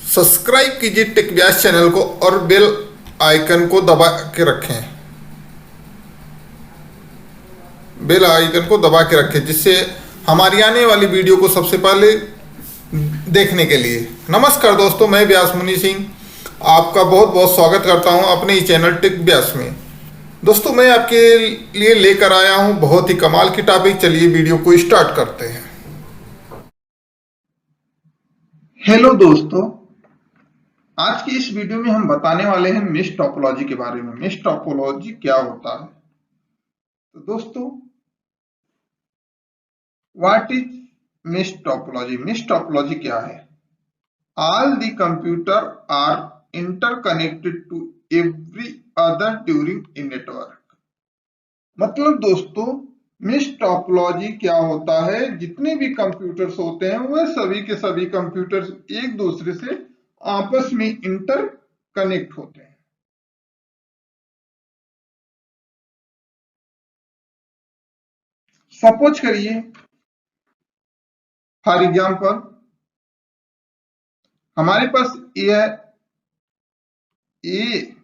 Subscribe कीजिए take व्यास channel को और बेल आइकन को दबा के रखें। बेल आइकन को दबा के रखें जिससे हमारी आने वाली वीडियो को सबसे पहले देखने के लिए। नमस्कार दोस्तों, मैं व्यास मुनि सिंह आपका बहुत बहुत स्वागत करता हूं अपने ही चैनल टेक व्यास में। दोस्तों, मैं आपके लिए लेकर आया हूं बहुत ही कमाल की टॉपिक। चलिए वीडियो को स्टार्ट करते हैं। हेलो दोस्तों, आज की इस वीडियो में हम बताने वाले हैं मेश टोपोलॉजी के बारे में। मेश टोपोलॉजी क्या होता है? तो दोस्तों, what is mesh topology? Mesh topology क्या है? All the computer are interconnected to every other during a network. मतलब दोस्तों, मेश टोपोलॉजी क्या होता है? जितने भी कंप्यूटर्स होते हैं वह सभी के सभी कंप्यूटर्स एक दूसरे से आपस में इंटर कनेक्ट होते हैं। सपोज करिए, फॉर एग्जाम्पल, हमारे पास ये है ए,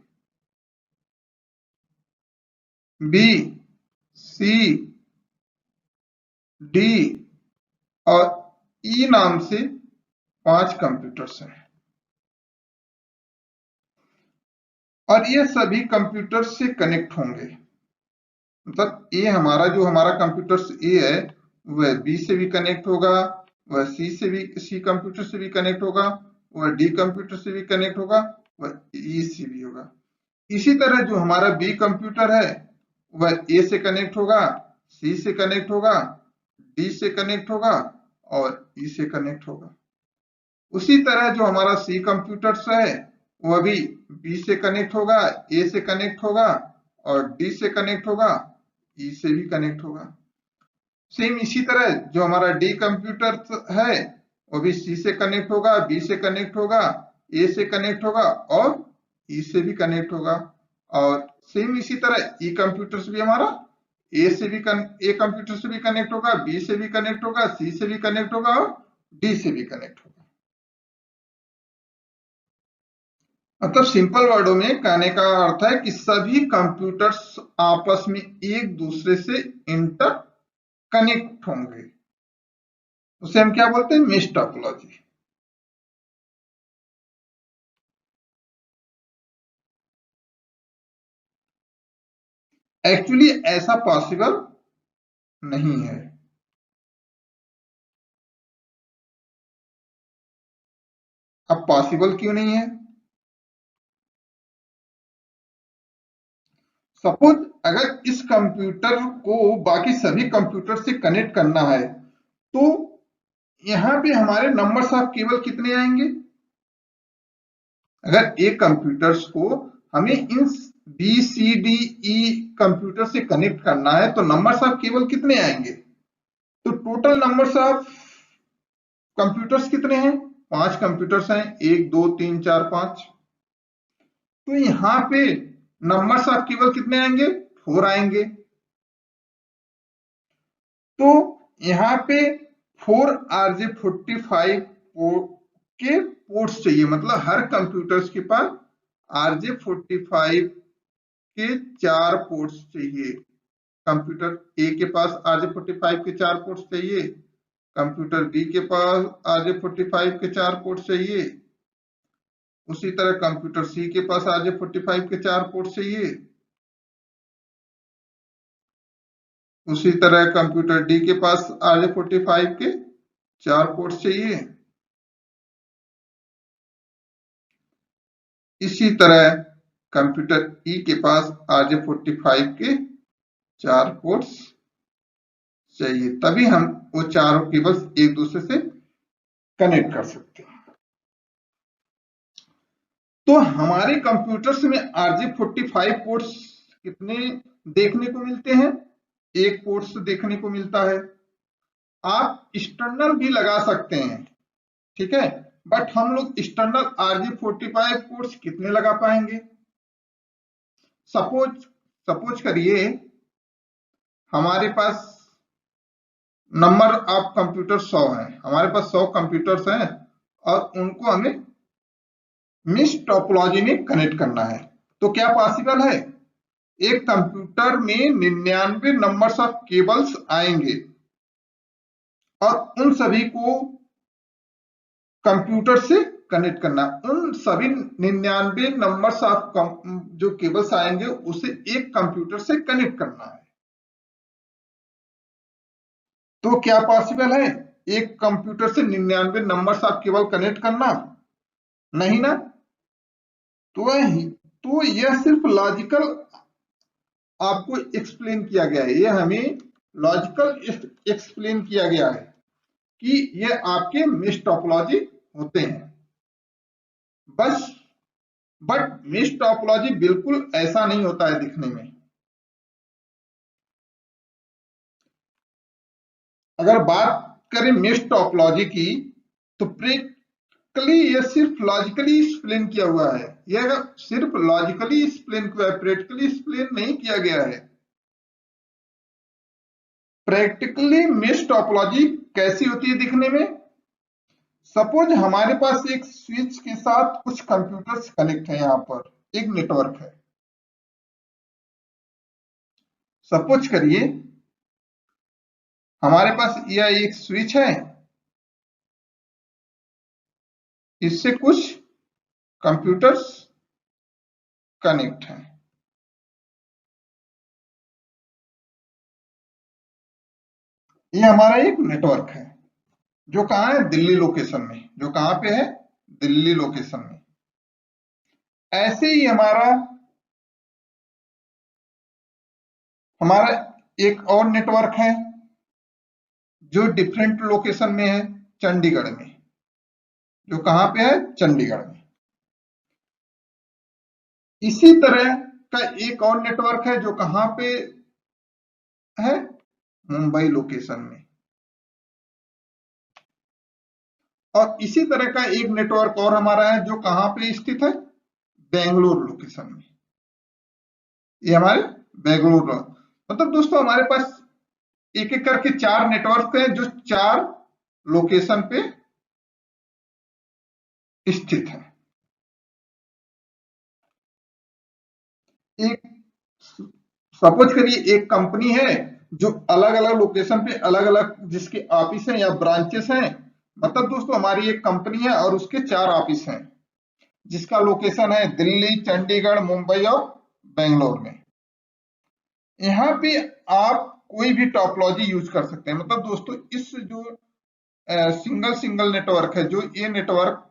बी, सी, डी और ई नाम से 5 कंप्यूटर्स हैं और ये सभी कंप्यूटर्स से कनेक्ट होंगे। मतलब ए हमारा कंप्यूटर्स ए है, वह बी से भी कनेक्ट होगा, वह सी कंप्यूटर से भी कनेक्ट होगा, वह डी कंप्यूटर से भी कनेक्ट होगा, वह ई से भी होगा। इसी तरह जो हमारा बी कंप्यूटर है वह ए से कनेक्ट होगा, सी से कनेक्ट होगा, डी से कनेक्ट होगा और ई से कनेक्ट होगा। उसी तरह जो हमारा सी कंप्यूटर्स है वह भी बी से कनेक्ट होगा, ए से कनेक्ट होगा और डी से कनेक्ट होगा, ई से भी कनेक्ट होगा। सेम इसी तरह जो हमारा डी कंप्यूटर है वो भी सी से कनेक्ट होगा, बी से कनेक्ट होगा, ए से कनेक्ट होगा और ई से भी कनेक्ट होगा। और सेम इसी तरह ई कंप्यूटर्स भी हमारा ए कंप्यूटर से भी कनेक्ट होगा, बी से भी कनेक्ट होगा, सी से भी कनेक्ट होगा और डी से भी कनेक्ट होगा। मतलब सिंपल वर्डों में कहने का अर्थ है कि सभी कंप्यूटर्स आपस में एक दूसरे से इंटर कनेक्ट होंगे। उसे हम क्या बोलते हैं? Mesh topology. एक्चुअली ऐसा पॉसिबल नहीं है। अब पॉसिबल क्यों नहीं है? सपोज अगर इस कंप्यूटर को बाकी सभी कंप्यूटर से कनेक्ट करना है तो यहाँ पे हमारे नंबर्स ऑफ केवल कितने आएंगे? अगर एक कंप्यूटर्स को हमें इन B C D E computer से कनेक्ट करना है तो नंबर्स ऑफ केवल कितने आएंगे? तो टोटल नंबर्स ऑफ कंप्यूटर्स कितने हैं? 5 कंप्यूटर्स हैं, 1 2 3 4 5। तो यहाँ पे नंबर्स ऑफ केवल कितने आएंगे? 4 आएंगे। तो यहाँ पे 4 RJ45 के पोर्ट्स चाहिए। मतलब हर कंप्यूटर्स के पास RJ45 के 4 पोर्ट्स चाहिए। कंप्यूटर ए के पास RJ45 के 4 पोर्ट्स चाहिए, कंप्यूटर बी के पास RJ45 के 4 पोर्ट्स चाहिए, उसी तरह कंप्यूटर सी के पास RJ45 के 4 पोर्ट्स चाहिए, उसी तरह कंप्यूटर डी के पास RJ45 के 4 पोर्ट्स चाहिए, इसी तरह कंप्यूटर ई के पास RJ45 के 4 पोर्ट्स चाहिए। तभी हम वो चारों केबल्स एक दूसरे से कनेक्ट कर सकते हैं। तो हमारे कंप्यूटर्स में RJ45 पोर्ट्स कितने देखने को मिलते हैं? एक पोर्ट्स देखने को मिलता है। आप एक्सटर्नल भी लगा सकते हैं, ठीक है, बट हम लोग एक्सटर्नल RJ45 पोर्ट्स कितने लगा पाएंगे? सपोज करिए हमारे पास नंबर ऑफ कंप्यूटर 100 है, हमारे पास 100 कंप्यूटर्स हैं और उनको हमें मिस टोपोलॉजी में कनेक्ट करना है। तो क्या पॉसिबल है? एक कंप्यूटर में 99 नंबर्स ऑफ केबल्स आएंगे और उन सभी को कंप्यूटर से कनेक्ट करना। उन सभी 99 नंबर्स ऑफ जो केबल्स आएंगे उसे एक कंप्यूटर से कनेक्ट करना है। तो क्या पॉसिबल है एक कंप्यूटर से 99 नंबर्स ऑफ केबल कनेक्ट करना? नहीं ना। तो यह सिर्फ लॉजिकल आपको एक्सप्लेन किया गया है, यह हमें लॉजिकल एक्सप्लेन किया गया है कि यह आपके मिस टोपोलॉजी होते हैं बस। बट मिस टोपोलॉजी बिल्कुल ऐसा नहीं होता है दिखने में। अगर बात करें मिस टोपोलॉजी की तो प्रैक्टिकली यह सिर्फ लॉजिकली एक्सप्लेन किया हुआ है। यह सिर्फ लॉजिकली एक्सप्लेन किया है, प्रैक्टिकली एक्सप्लेन नहीं किया गया है। प्रैक्टिकली मिस टोपोलॉजी कैसी होती है दिखने में? सपोज हमारे पास एक स्विच के साथ कुछ कंप्यूटर्स कनेक्ट है, यहां पर एक नेटवर्क है। सपोज करिए हमारे पास यह एक स्विच है, इससे कुछ कंप्यूटर्स कनेक्ट हैं। ये हमारा एक नेटवर्क है जो कहाँ है? दिल्ली लोकेशन में। जो कहाँ पे है? दिल्ली लोकेशन में। ऐसे ही हमारा एक और नेटवर्क है जो डिफरेंट लोकेशन में है, चंडीगढ़ में। जो कहाँ पे है? चंडीगढ़ में। इसी तरह का एक और नेटवर्क है जो कहाँ पे है? मुंबई लोकेशन में। और इसी तरह का एक नेटवर्क और हमारा है जो कहाँ पे स्थित है? बेंगलुरु लोकेशन में। ये हमारे बेंगलुरु, मतलब दोस्तों हमारे पास एक एक करके 4 नेटवर्क हैं जो 4 लोकेशन पे स्थित है। एक सपोज करिए एक कंपनी है जो अलग अलग लोकेशन पे अलग अलग जिसके ऑफिस हैं या ब्रांचेस हैं। मतलब दोस्तों हमारी एक कंपनी है और उसके 4 ऑफिस हैं जिसका लोकेशन है दिल्ली, चंडीगढ़, मुंबई और बेंगलोर में। यहाँ पे आप कोई भी टॉपोलॉजी यूज कर सकते हैं। मतलब दोस्तों इस जो सिंगल नेटवर्क है, जो ये नेटवर्क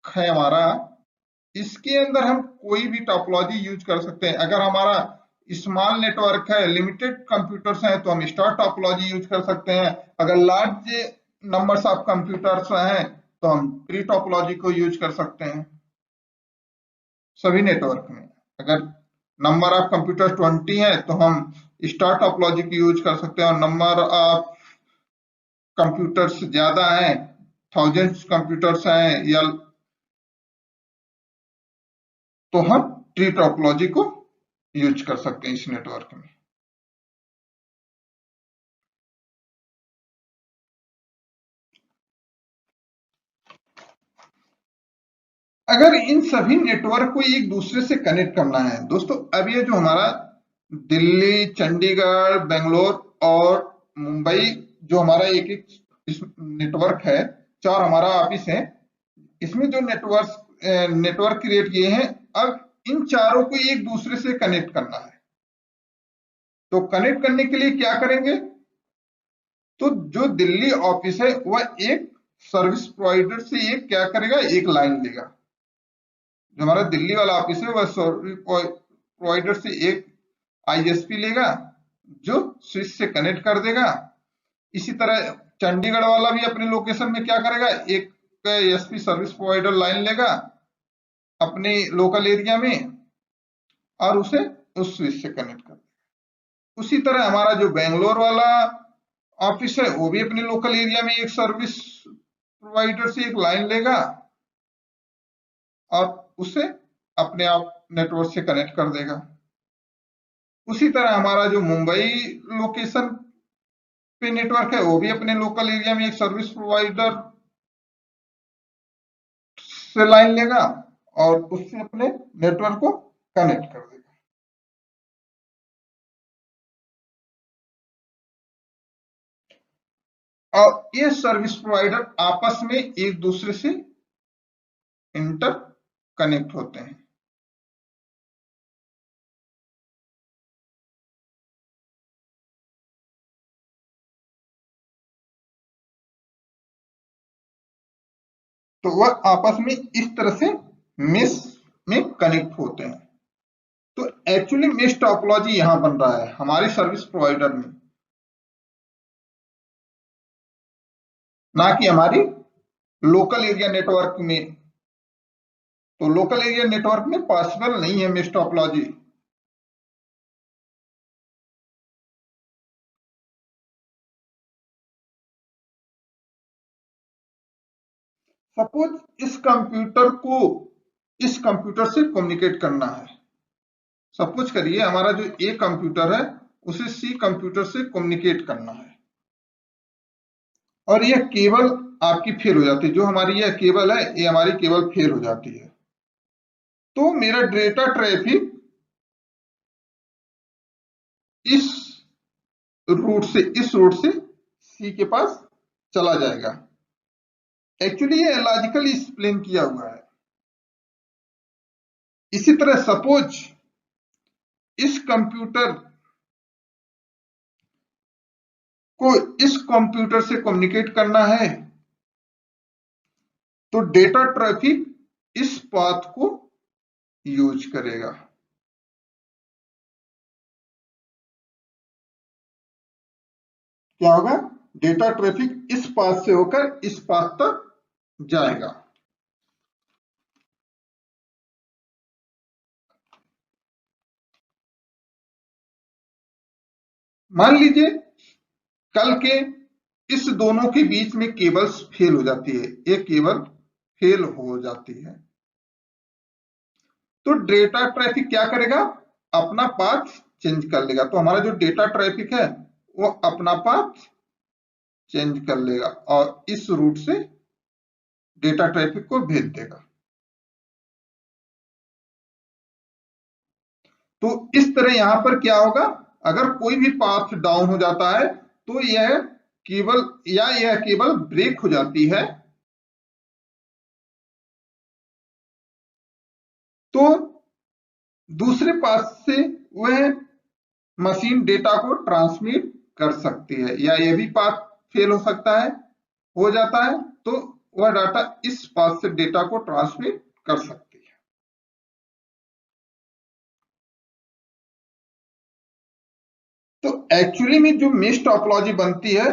है हमारा, इसके अंदर हम कोई भी टॉपोलॉजी यूज कर सकते हैं। अगर हमारा स्मॉल नेटवर्क है, लिमिटेड कंप्यूटर्स हैं, तो हम स्टार टॉपोलॉजी यूज कर सकते हैं। अगर लार्ज नंबर्स ऑफ कंप्यूटर्स हैं तो हम ट्री टॉपोलॉजी को यूज कर सकते हैं। सभी नेटवर्क में अगर नंबर ऑफ कंप्यूटर 20 है तो हम स्टार टॉपोलॉजी की यूज कर सकते हैं, और नंबर ऑफ कंप्यूटर्स ज्यादा है, थाउजेंड्स कंप्यूटर्स हैं या, तो हम ट्री टॉपोलॉजी को यूज कर सकते हैं इस नेटवर्क में। अगर इन सभी नेटवर्क को एक दूसरे से कनेक्ट करना है दोस्तों, अब ये जो हमारा दिल्ली, चंडीगढ़, बेंगलोर और मुंबई जो हमारा एक एक नेटवर्क है, 4 हमारा ऑफिस है, इसमें जो नेटवर्क क्रिएट किए हैं, अब इन चारों को एक दूसरे से कनेक्ट करना है। तो कनेक्ट करने के लिए क्या करेंगे? तो जो दिल्ली ऑफिस है वह एक सर्विस प्रोवाइडर से एक क्या करेगा? एक लाइन लेगा। जो हमारा दिल्ली वाला ऑफिस है वह सर्विस प्रोवाइडर से एक आईएसपी लेगा जो स्विच से कनेक्ट कर देगा। इसी तरह चंडीगढ़ वाला भी अपने लोकेशन में क्या करेगा? एक एसपी सर्विस प्रोवाइडर लाइन लेगा अपने लोकल एरिया में और उसे उस स्विच से कनेक्ट कर देगा। उसी तरह हमारा जो बेंगलोर वाला ऑफिस है वो भी अपने लोकल एरिया में एक सर्विस प्रोवाइडर से एक लाइन लेगा और उसे अपने आप नेटवर्क से कनेक्ट कर देगा। उसी तरह हमारा जो मुंबई लोकेशन पे नेटवर्क है वो भी अपने लोकल एरिया में एक सर्विस प्रोवाइडर से लाइन लेगा और उससे अपने नेटवर्क को कनेक्ट कर देगा। और ये सर्विस प्रोवाइडर आपस में एक दूसरे से इंटर कनेक्ट होते हैं। तो वह आपस में इस तरह से मेश में कनेक्ट होते हैं। तो एक्चुअली मेश टोपोलॉजी यहां बन रहा है हमारी सर्विस प्रोवाइडर में, ना कि हमारी लोकल एरिया नेटवर्क में। तो लोकल एरिया नेटवर्क में पॉसिबल नहीं है मेश टोपोलॉजी। सपोज इस कंप्यूटर को इस कंप्यूटर से कम्युनिकेट करना है। सपोज करिए हमारा जो ए कंप्यूटर है उसे सी कंप्यूटर से कम्युनिकेट करना है, और यह केबल आपकी फेल हो जाती है। जो हमारी यह केबल है, ये हमारी केबल फेल हो जाती है। तो मेरा डेटा ट्रैफिक इस रूट से सी के पास चला जाएगा। एक्चुअली ये लॉजिकली एक्सप्लेन किया हुआ है। इसी तरह सपोज इस कंप्यूटर को इस कंप्यूटर से कम्युनिकेट करना है, तो डेटा ट्रैफिक इस पाथ को यूज करेगा। क्या होगा? डेटा ट्रैफिक इस पाथ से होकर इस पाथ तक जाएगा। मान लीजिए कल के इस दोनों के बीच में केबल्स फेल हो जाती है, एक केबल फेल हो जाती है, तो डेटा ट्रैफिक क्या करेगा? अपना पाथ चेंज कर लेगा। तो हमारा जो डेटा ट्रैफिक है वो अपना पाथ चेंज कर लेगा और इस रूट से डेटा ट्रैफिक को भेज देगा। तो इस तरह यहां पर क्या होगा? अगर कोई भी पाथ डाउन हो जाता है तो यह केबल ब्रेक हो जाती है, तो दूसरे पाथ से वह मशीन डेटा को ट्रांसमिट कर सकती है। या यह भी पाथ फेल हो सकता है, हो जाता है, तो वह डाटा इस पाथ से डेटा को ट्रांसमिट कर सकती है। तो एक्चुअली में जो मेश टोपोलॉजी बनती है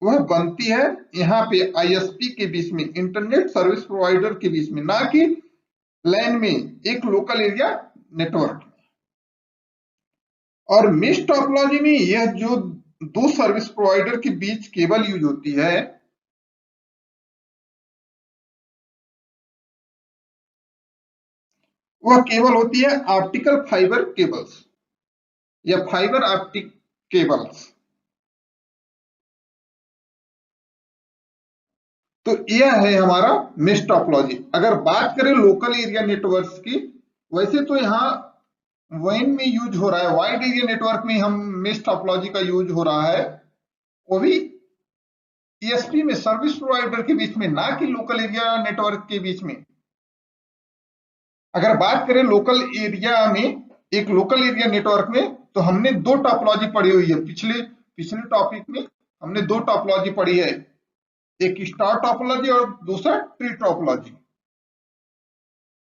वह बनती है यहाँ पे आईएसपी के बीच में, इंटरनेट सर्विस प्रोवाइडर के बीच में, ना कि लैन में, एक लोकल एरिया नेटवर्क में। और मेश टोपोलॉजी में यह जो दो सर्विस प्रोवाइडर के बीच केबल यूज होती है, वह केबल होती है ऑप्टिकल फाइबर केबल्स या फाइबर ऑप्टिक केबल्स। तो यह है हमारा मेश टोपोलॉजी। अगर बात करें लोकल एरिया नेटवर्क्स की, वैसे तो यहाँ वैन में यूज हो रहा है, वाइड एरिया नेटवर्क में हम मेश टोपोलॉजी का यूज हो रहा है, वो भी ईएसपी में, सर्विस प्रोवाइडर के बीच में, ना कि लोकल एरिया नेटवर्क के बीच में। अगर बात करें लोकल एरिया में, एक लोकल एरिया नेटवर्क में, तो हमने दो टोपोलॉजी पढ़ी हुई है। पिछले टॉपिक में हमने दो टोपोलॉजी पढ़ी है, एक स्टार टोपोलॉजी और दूसरा ट्री टोपोलॉजी।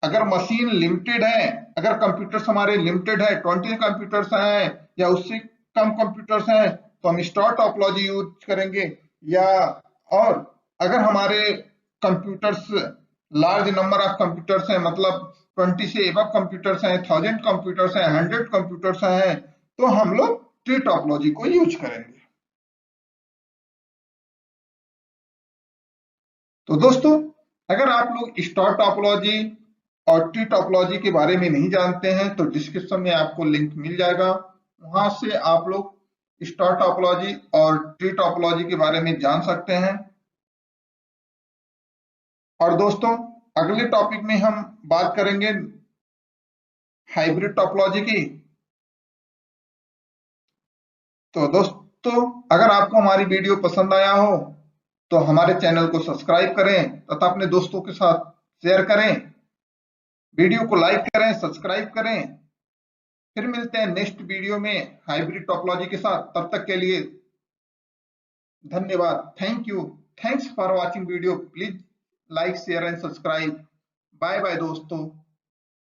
अगर मशीन लिमिटेड है, अगर कंप्यूटर्स हमारे लिमिटेड है, 20 कंप्यूटर्स हैं या उससे कम कंप्यूटर्स हैं, तो हम स्टार टोपोलॉजी यूज करेंगे। या और अगर हमारे computers, large number of computers हैं, मतलब 20 से एबव कंप्यूटर्स हैं, 1000 कंप्यूटर्स हैं, 100 कंप्यूटर्स हैं, तो हम लोग ट्री टोपोलॉजी को यूज करेंगे। तो दोस्तों, अगर आप लोग स्टार टोपोलॉजी और ट्री टोपोलॉजी के बारे में नहीं जानते हैं तो डिस्क्रिप्शन में आपको लिंक मिल जाएगा, वहां से आप लोग स्टार टोपोलॉजी और ट्री टोपोलॉजी के बारे में जान सकते हैं। और दोस्तों, अगले टॉपिक में हम बात करेंगे हाइब्रिड टोपोलॉजी की। तो दोस्तों, अगर आपको हमारी वीडियो पसंद आया हो तो हमारे चैनल को सब्सक्राइब करें तथा अपने दोस्तों के साथ शेयर करें, वीडियो को लाइक करें, सब्सक्राइब करें। फिर मिलते हैं नेक्स्ट वीडियो में हाइब्रिड टोपोलॉजी के साथ। तब तक के लिए धन्यवाद। Thank you. Thanks for watching video. Please like, share and subscribe. Bye bye दोस्तों।